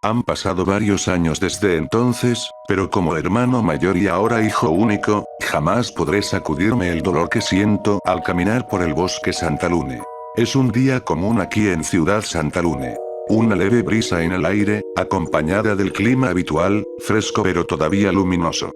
Han pasado varios años desde entonces, pero como hermano mayor y ahora hijo único, jamás podré sacudirme el dolor que siento al caminar por el bosque Santalune. Es un día común aquí en Ciudad Santalune. Una leve brisa en el aire, acompañada del clima habitual, fresco pero todavía luminoso.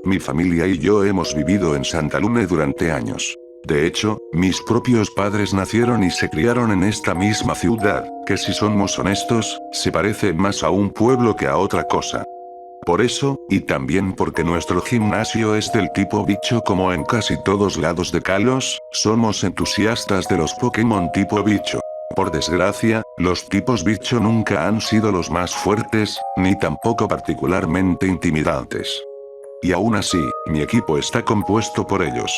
Mi familia y yo hemos vivido en Santalune durante años. De hecho, mis propios padres nacieron y se criaron en esta misma ciudad, que si somos honestos, se parece más a un pueblo que a otra cosa. Por eso, y también porque nuestro gimnasio es del tipo bicho como en casi todos lados de Kalos, somos entusiastas de los Pokémon tipo bicho. Por desgracia, los tipos bicho nunca han sido los más fuertes, ni tampoco particularmente intimidantes. Y aún así, mi equipo está compuesto por ellos.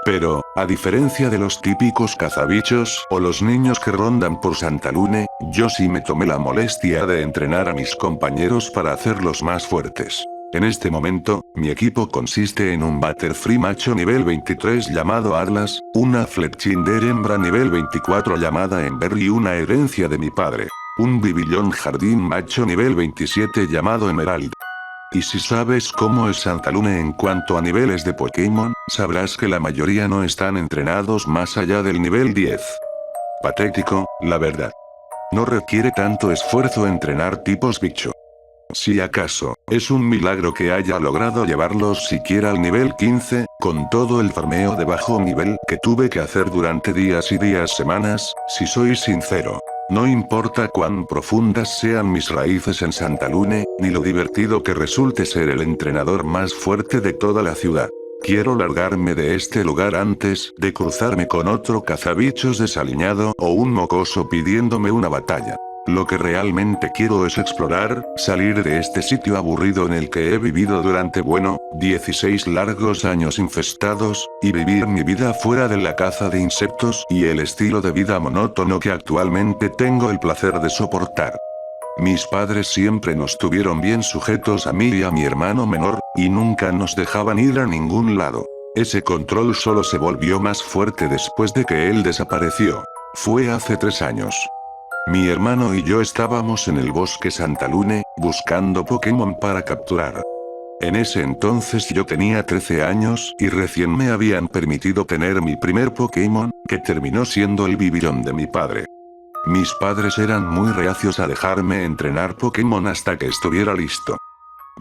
Pero, a diferencia de los típicos cazabichos o los niños que rondan por Santalune, yo sí me tomé la molestia de entrenar a mis compañeros para hacerlos más fuertes. En este momento, mi equipo consiste en un Butterfree macho nivel 23 llamado Atlas, una Fletchinder hembra nivel 24 llamada Ember y una herencia de mi padre. Un Bibillón jardín macho nivel 27 llamado Emerald. Y si sabes cómo es Santalune en cuanto a niveles de Pokémon, sabrás que la mayoría no están entrenados más allá del nivel 10. Patético, la verdad. No requiere tanto esfuerzo entrenar tipos bicho. Si acaso, es un milagro que haya logrado llevarlos siquiera al nivel 15, con todo el farmeo de bajo nivel que tuve que hacer durante días y días semanas, si soy sincero. No importa cuán profundas sean mis raíces en Santalune, ni lo divertido que resulte ser el entrenador más fuerte de toda la ciudad. Quiero largarme de este lugar antes de cruzarme con otro cazabichos desaliñado o un mocoso pidiéndome una batalla. Lo que realmente quiero es explorar, salir de este sitio aburrido en el que he vivido durante 16 largos años infestados, y vivir mi vida fuera de la caza de insectos y el estilo de vida monótono que actualmente tengo el placer de soportar. Mis padres siempre nos tuvieron bien sujetos a mí y a mi hermano menor, y nunca nos dejaban ir a ningún lado. Ese control solo se volvió más fuerte después de que él desapareció. Fue hace 3 años. Mi hermano y yo estábamos en el bosque Santalune, buscando Pokémon para capturar. En ese entonces yo tenía 13 años y recién me habían permitido tener mi primer Pokémon, que terminó siendo el Bibillón de mi padre. Mis padres eran muy reacios a dejarme entrenar Pokémon hasta que estuviera listo.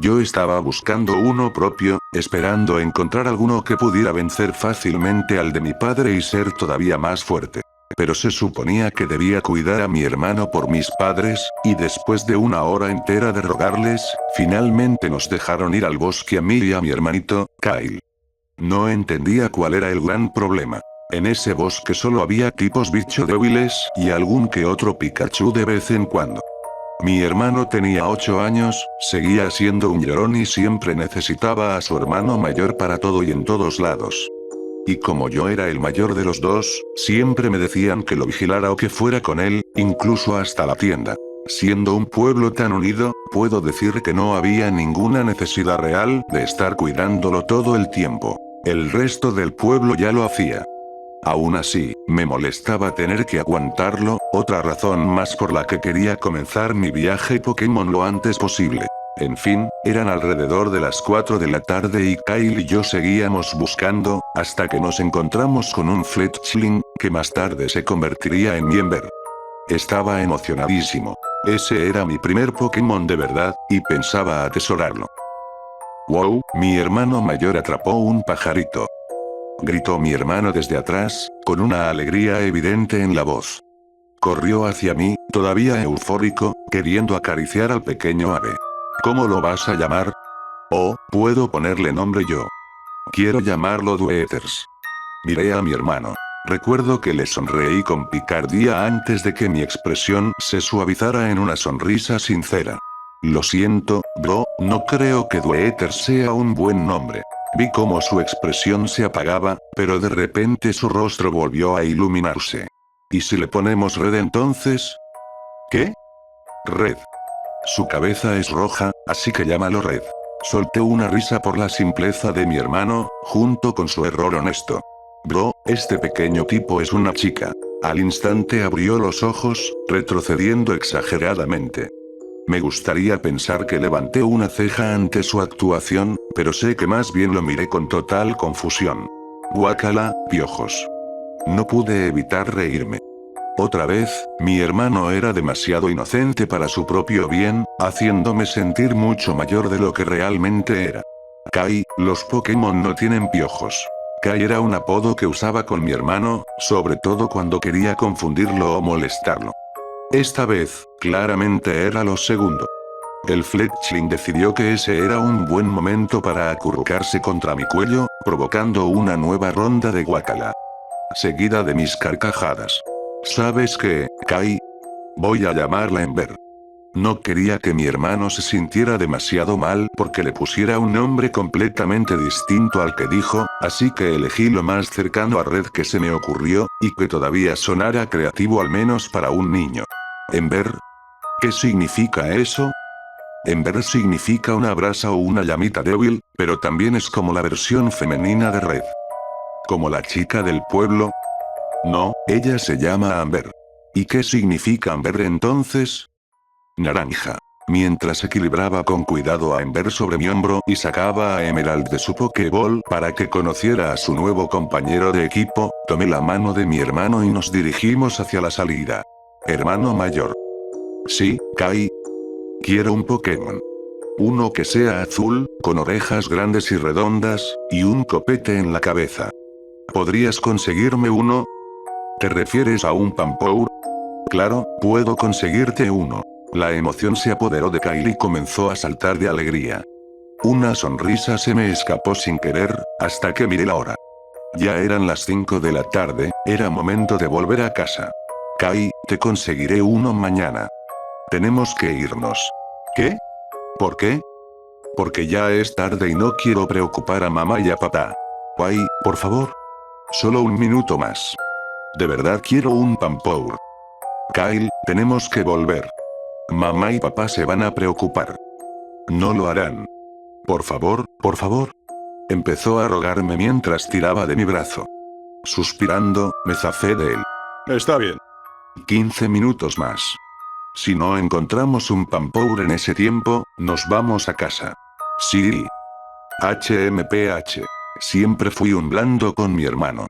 Yo estaba buscando uno propio, esperando encontrar alguno que pudiera vencer fácilmente al de mi padre y ser todavía más fuerte. Pero se suponía que debía cuidar a mi hermano por mis padres, y después de una hora entera de rogarles, finalmente nos dejaron ir al bosque a mí y a mi hermanito, Kyle. No entendía cuál era el gran problema. En ese bosque solo había tipos bicho débiles y algún que otro Pikachu de vez en cuando. Mi hermano tenía 8 años, seguía siendo un llorón y siempre necesitaba a su hermano mayor para todo y en todos lados. Y como yo era el mayor de los dos, siempre me decían que lo vigilara o que fuera con él, incluso hasta la tienda. Siendo un pueblo tan unido, puedo decir que no había ninguna necesidad real de estar cuidándolo todo el tiempo. El resto del pueblo ya lo hacía. Aún así, me molestaba tener que aguantarlo, otra razón más por la que quería comenzar mi viaje Pokémon lo antes posible. En fin, eran alrededor de las 4 de la tarde y Kyle y yo seguíamos buscando, hasta que nos encontramos con un Fletchling, que más tarde se convertiría en mi Ember. Estaba emocionadísimo. Ese era mi primer Pokémon de verdad, y pensaba atesorarlo. ¡Wow! Mi hermano mayor atrapó un pajarito. Gritó mi hermano desde atrás, con una alegría evidente en la voz. Corrió hacia mí, todavía eufórico, queriendo acariciar al pequeño ave. ¿Cómo lo vas a llamar? Oh, puedo ponerle nombre yo. Quiero llamarlo Dueters. Miré a mi hermano. Recuerdo que le sonreí con picardía antes de que mi expresión se suavizara en una sonrisa sincera. Lo siento, bro, no creo que Dueters sea un buen nombre. Vi cómo su expresión se apagaba, pero de repente su rostro volvió a iluminarse. ¿Y si le ponemos Red entonces? ¿Qué? Red. Su cabeza es roja, así que llámalo Red. Solté una risa por la simpleza de mi hermano, junto con su error honesto. Bro, este pequeño tipo es una chica. Al instante abrió los ojos, retrocediendo exageradamente. Me gustaría pensar que levanté una ceja ante su actuación, pero sé que más bien lo miré con total confusión. Guácala, piojos. No pude evitar reírme. Otra vez, mi hermano era demasiado inocente para su propio bien, haciéndome sentir mucho mayor de lo que realmente era. Kai, los Pokémon no tienen piojos. Kai era un apodo que usaba con mi hermano, sobre todo cuando quería confundirlo o molestarlo. Esta vez, claramente era lo segundo. El Fletchling decidió que ese era un buen momento para acurrucarse contra mi cuello, provocando una nueva ronda de guácala. Seguida de mis carcajadas. ¿Sabes qué, Kai? Voy a llamarla Ember. No quería que mi hermano se sintiera demasiado mal porque le pusiera un nombre completamente distinto al que dijo, así que elegí lo más cercano a Red que se me ocurrió, y que todavía sonara creativo al menos para un niño. Ember. ¿Qué significa eso? Ember significa una brasa o una llamita débil, pero también es como la versión femenina de Red. ¿Como la chica del pueblo? No, ella se llama Amber. ¿Y qué significa Amber entonces? Naranja. Mientras equilibraba con cuidado a Ember sobre mi hombro y sacaba a Emerald de su Pokéball para que conociera a su nuevo compañero de equipo, tomé la mano de mi hermano y nos dirigimos hacia la salida. Hermano mayor. Sí, Kai. Quiero un Pokémon. Uno que sea azul, con orejas grandes y redondas, y un copete en la cabeza. ¿Podrías conseguirme uno? ¿Te refieres a un Pampour? Claro, puedo conseguirte uno. La emoción se apoderó de Kyle y comenzó a saltar de alegría. Una sonrisa se me escapó sin querer, hasta que miré la hora. Ya eran las 5 de la tarde, era momento de volver a casa. Kai, te conseguiré uno mañana. Tenemos que irnos. ¿Qué? ¿Por qué? Porque ya es tarde y no quiero preocupar a mamá y a papá. Kai, por favor. Solo un minuto más. De verdad quiero un Pampour. Kyle, tenemos que volver. Mamá y papá se van a preocupar. No lo harán. Por favor, por favor. Empezó a rogarme mientras tiraba de mi brazo. Suspirando, me zafé de él. Está bien. 15 minutos más. Si no encontramos un Pampour en ese tiempo, nos vamos a casa. Sí. HMPH. Siempre fui un blando con mi hermano.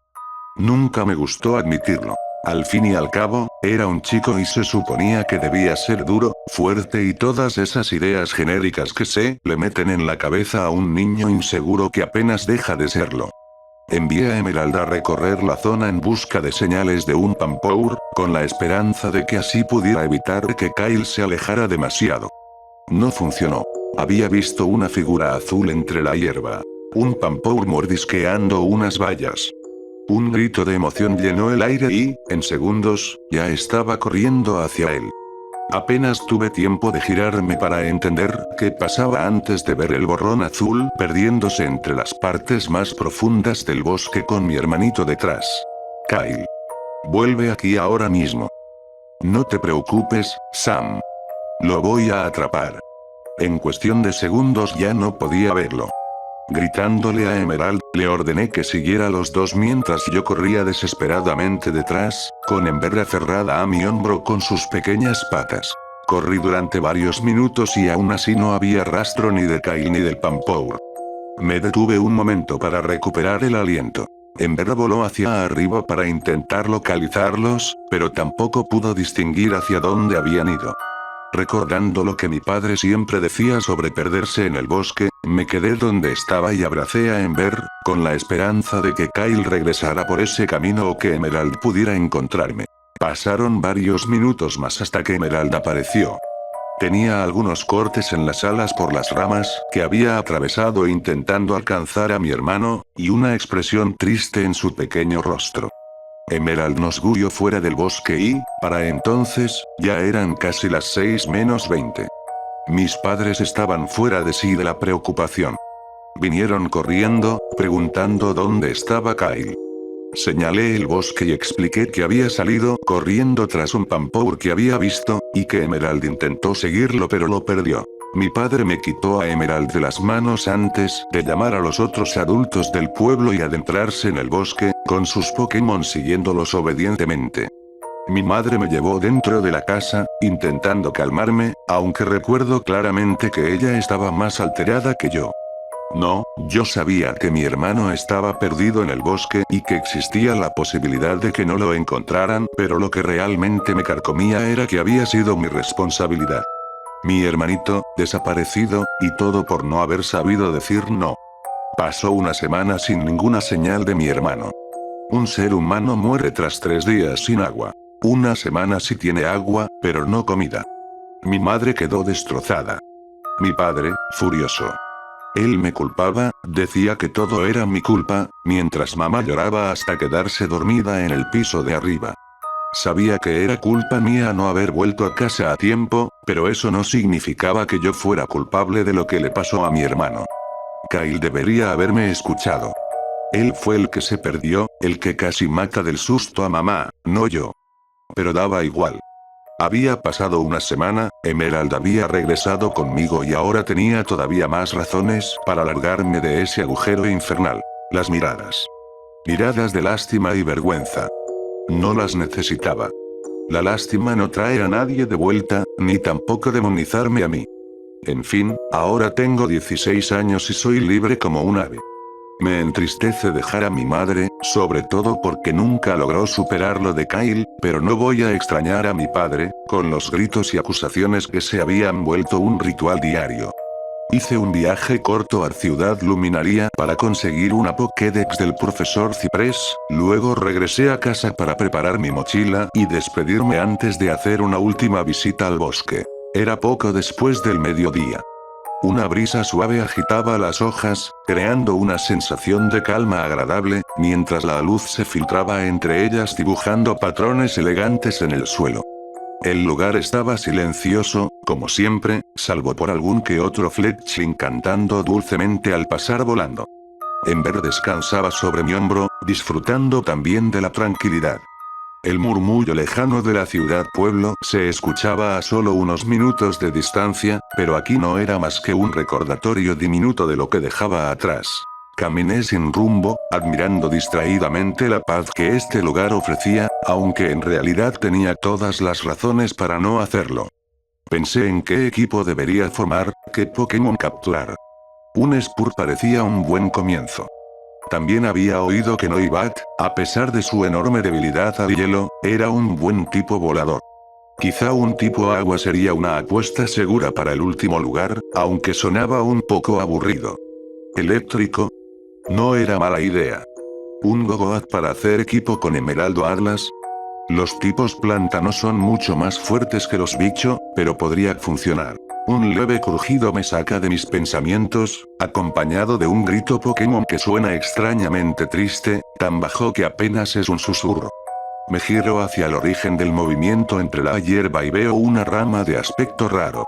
Nunca me gustó admitirlo. Al fin y al cabo, era un chico y se suponía que debía ser duro, fuerte y todas esas ideas genéricas que se le meten en la cabeza a un niño inseguro que apenas deja de serlo. Envié a Emerald a recorrer la zona en busca de señales de un Pampour, con la esperanza de que así pudiera evitar que Kyle se alejara demasiado. No funcionó. Había visto una figura azul entre la hierba. Un Pampour mordisqueando unas vallas. Un grito de emoción llenó el aire y, en segundos, ya estaba corriendo hacia él. Apenas tuve tiempo de girarme para entender qué pasaba antes de ver el borrón azul perdiéndose entre las partes más profundas del bosque con mi hermanito detrás. Kyle. Vuelve aquí ahora mismo. No te preocupes, Sam. Lo voy a atrapar. En cuestión de segundos ya no podía verlo. Gritándole a Emerald, le ordené que siguiera a los dos mientras yo corría desesperadamente detrás, con Ember aferrada a mi hombro con sus pequeñas patas. Corrí durante varios minutos y aún así no había rastro ni de Kyle ni del Pampour. Me detuve un momento para recuperar el aliento. Ember voló hacia arriba para intentar localizarlos, pero tampoco pudo distinguir hacia dónde habían ido. Recordando lo que mi padre siempre decía sobre perderse en el bosque, me quedé donde estaba y abracé a Ember, con la esperanza de que Kyle regresara por ese camino o que Emerald pudiera encontrarme. Pasaron varios minutos más hasta que Emerald apareció. Tenía algunos cortes en las alas por las ramas que había atravesado intentando alcanzar a mi hermano, y una expresión triste en su pequeño rostro. Emerald nos guió fuera del bosque y, para entonces, ya eran casi las 6 menos 20. Mis padres estaban fuera de sí de la preocupación. Vinieron corriendo, preguntando dónde estaba Kyle. Señalé el bosque y expliqué que había salido corriendo tras un Pampour que había visto, y que Emerald intentó seguirlo pero lo perdió. Mi padre me quitó a Emerald de las manos antes de llamar a los otros adultos del pueblo y adentrarse en el bosque, con sus Pokémon siguiéndolos obedientemente. Mi madre me llevó dentro de la casa, intentando calmarme, aunque recuerdo claramente que ella estaba más alterada que yo. No, yo sabía que mi hermano estaba perdido en el bosque y que existía la posibilidad de que no lo encontraran, pero lo que realmente me carcomía era que había sido mi responsabilidad. Mi hermanito, desaparecido, y todo por no haber sabido decir no. Pasó una semana sin ninguna señal de mi hermano. Un ser humano muere tras 3 días sin agua. Una semana si tiene agua, pero no comida. Mi madre quedó destrozada. Mi padre, furioso. Él me culpaba, decía que todo era mi culpa, mientras mamá lloraba hasta quedarse dormida en el piso de arriba. Sabía que era culpa mía no haber vuelto a casa a tiempo, pero eso no significaba que yo fuera culpable de lo que le pasó a mi hermano. Kyle debería haberme escuchado. Él fue el que se perdió, el que casi mata del susto a mamá, no yo. Pero daba igual. Había pasado una semana, Emerald había regresado conmigo y ahora tenía todavía más razones para largarme de ese agujero infernal. Las miradas. Miradas de lástima y vergüenza. No las necesitaba. La lástima no trae a nadie de vuelta, ni tampoco demonizarme a mí. En fin, ahora tengo 16 años y soy libre como un ave. Me entristece dejar a mi madre, sobre todo porque nunca logró superar lo de Kyle, pero no voy a extrañar a mi padre, con los gritos y acusaciones que se habían vuelto un ritual diario. Hice un viaje corto a Ciudad Luminaria para conseguir una Pokédex del profesor Ciprés, luego regresé a casa para preparar mi mochila y despedirme antes de hacer una última visita al bosque. Era poco después del mediodía. Una brisa suave agitaba las hojas, creando una sensación de calma agradable, mientras la luz se filtraba entre ellas dibujando patrones elegantes en el suelo. El lugar estaba silencioso, como siempre, salvo por algún que otro Fletchling cantando dulcemente al pasar volando. Ember descansaba sobre mi hombro, disfrutando también de la tranquilidad. El murmullo lejano de la ciudad-pueblo se escuchaba a solo unos minutos de distancia, pero aquí no era más que un recordatorio diminuto de lo que dejaba atrás. Caminé sin rumbo, admirando distraídamente la paz que este lugar ofrecía, aunque en realidad tenía todas las razones para no hacerlo. Pensé en qué equipo debería formar, qué Pokémon capturar. Un Spur parecía un buen comienzo. También había oído que Noibat, a pesar de su enorme debilidad al hielo, era un buen tipo volador. Quizá un tipo agua sería una apuesta segura para el último lugar, aunque sonaba un poco aburrido. Eléctrico. No era mala idea. Un Gogoat para hacer equipo con Emeraldo Atlas. Los tipos planta no son mucho más fuertes que los bicho, pero podría funcionar. Un leve crujido me saca de mis pensamientos, acompañado de un grito Pokémon que suena extrañamente triste, tan bajo que apenas es un susurro. Me giro hacia el origen del movimiento entre la hierba y veo una rama de aspecto raro.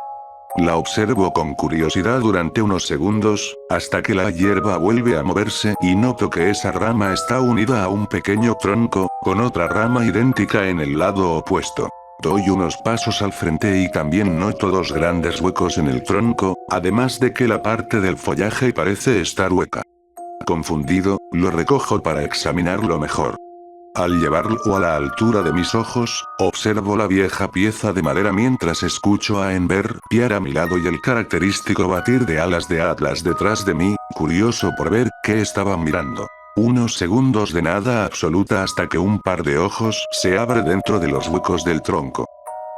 La observo con curiosidad durante unos segundos, hasta que la hierba vuelve a moverse y noto que esa rama está unida a un pequeño tronco, con otra rama idéntica en el lado opuesto. Doy unos pasos al frente y también noto 2 grandes huecos en el tronco, además de que la parte del follaje parece estar hueca. Confundido, lo recojo para examinarlo mejor. Al llevarlo a la altura de mis ojos, observo la vieja pieza de madera mientras escucho a Ember piar a mi lado y el característico batir de alas de Atlas detrás de mí, curioso por ver qué estaba mirando. Unos segundos de nada absoluta hasta que un par de ojos se abre dentro de los huecos del tronco.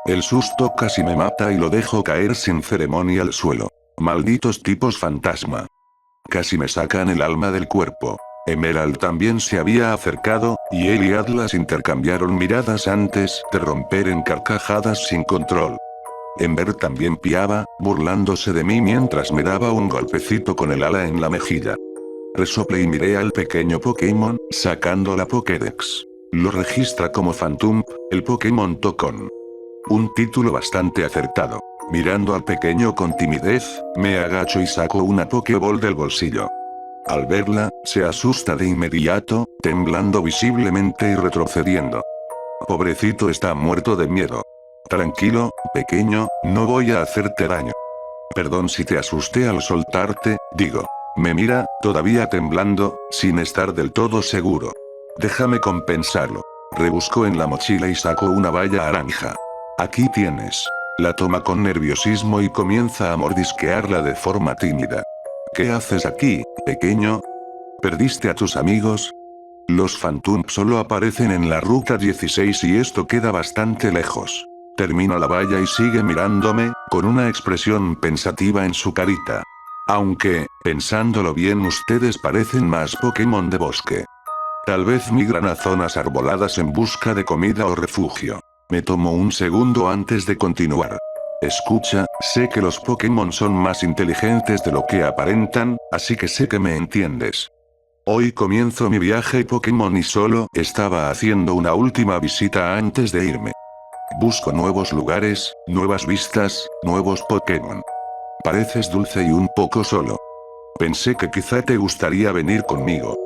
El susto casi me mata y lo dejo caer sin ceremonia al suelo. Malditos tipos fantasma. Casi me sacan el alma del cuerpo. Emerald también se había acercado, y él y Atlas intercambiaron miradas antes de romper en carcajadas sin control. Ember también piaba, burlándose de mí mientras me daba un golpecito con el ala en la mejilla. Resoplé y miré al pequeño Pokémon, sacando la Pokédex. Lo registra como Phantump, el Pokémon Tocón. Un título bastante acertado. Mirando al pequeño con timidez, me agacho y saco una Pokéball del bolsillo. Al verla, se asusta de inmediato, temblando visiblemente y retrocediendo. Pobrecito está muerto de miedo. Tranquilo, pequeño, no voy a hacerte daño. Perdón si te asusté al soltarte, digo. Me mira, todavía temblando, sin estar del todo seguro. Déjame compensarlo. Rebuscó en la mochila y sacó una valla naranja. Aquí tienes. La toma con nerviosismo y comienza a mordisquearla de forma tímida. ¿Qué haces aquí, pequeño? ¿Perdiste a tus amigos? Los Phantom solo aparecen en la ruta 16 y esto queda bastante lejos. Termina la valla y sigue mirándome, con una expresión pensativa en su carita. Aunque, pensándolo bien, ustedes parecen más Pokémon de bosque. Tal vez migran a zonas arboladas en busca de comida o refugio. Me tomo un segundo antes de continuar. Escucha, sé que los Pokémon son más inteligentes de lo que aparentan, así que sé que me entiendes. Hoy comienzo mi viaje Pokémon y solo estaba haciendo una última visita antes de irme. Busco nuevos lugares, nuevas vistas, nuevos Pokémon. Pareces dulce y un poco solo. Pensé que quizá te gustaría venir conmigo.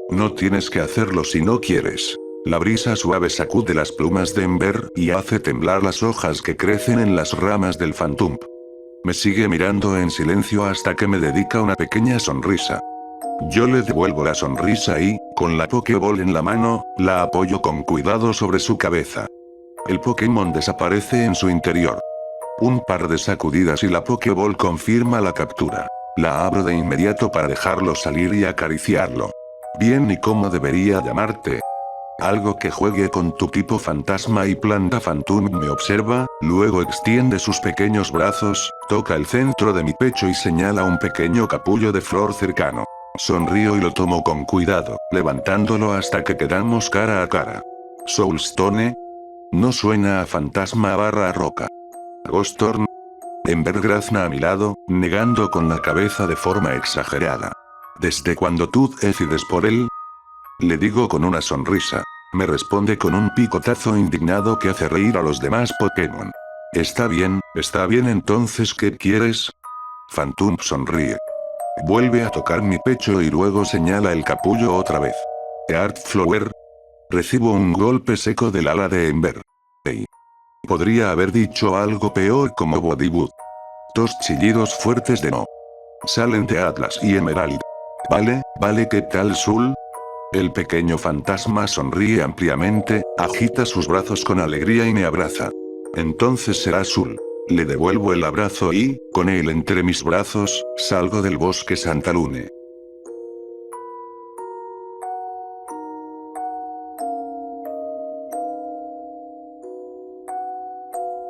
No tienes que hacerlo si no quieres. La brisa suave sacude las plumas de Ember y hace temblar las hojas que crecen en las ramas del Phantom. Me sigue mirando en silencio hasta que me dedica una pequeña sonrisa. Yo le devuelvo la sonrisa y, con la Pokéball en la mano, la apoyo con cuidado sobre su cabeza. El Pokémon desaparece en su interior. Un par de sacudidas y la Pokéball confirma la captura. La abro de inmediato para dejarlo salir y acariciarlo. Bien, ¿y cómo debería llamarte? Algo que juegue con tu tipo fantasma y planta. Phantom me observa, luego extiende sus pequeños brazos, toca el centro de mi pecho y señala un pequeño capullo de flor cercano. Sonrío y lo tomo con cuidado, levantándolo hasta que quedamos cara a cara. Soulstone. No suena a fantasma barra roca. Ghost Torn. Ember grazna a mi lado, negando con la cabeza de forma exagerada. ¿Desde cuando tú decides por él? Le digo con una sonrisa. Me responde con un picotazo indignado que hace reír a los demás Pokémon. Está bien, entonces ¿qué quieres? Phantom sonríe. Vuelve a tocar mi pecho y luego señala el capullo otra vez. Earth Flower. Recibo un golpe seco del ala de Ember. Hey. Podría haber dicho algo peor como Bodywood. Dos chillidos fuertes de no. Salen de Atlas y Emerald. Vale, ¿qué tal Sul? El pequeño fantasma sonríe ampliamente, agita sus brazos con alegría y me abraza. Entonces será Sul. Le devuelvo el abrazo y, con él entre mis brazos, salgo del bosque Santalune.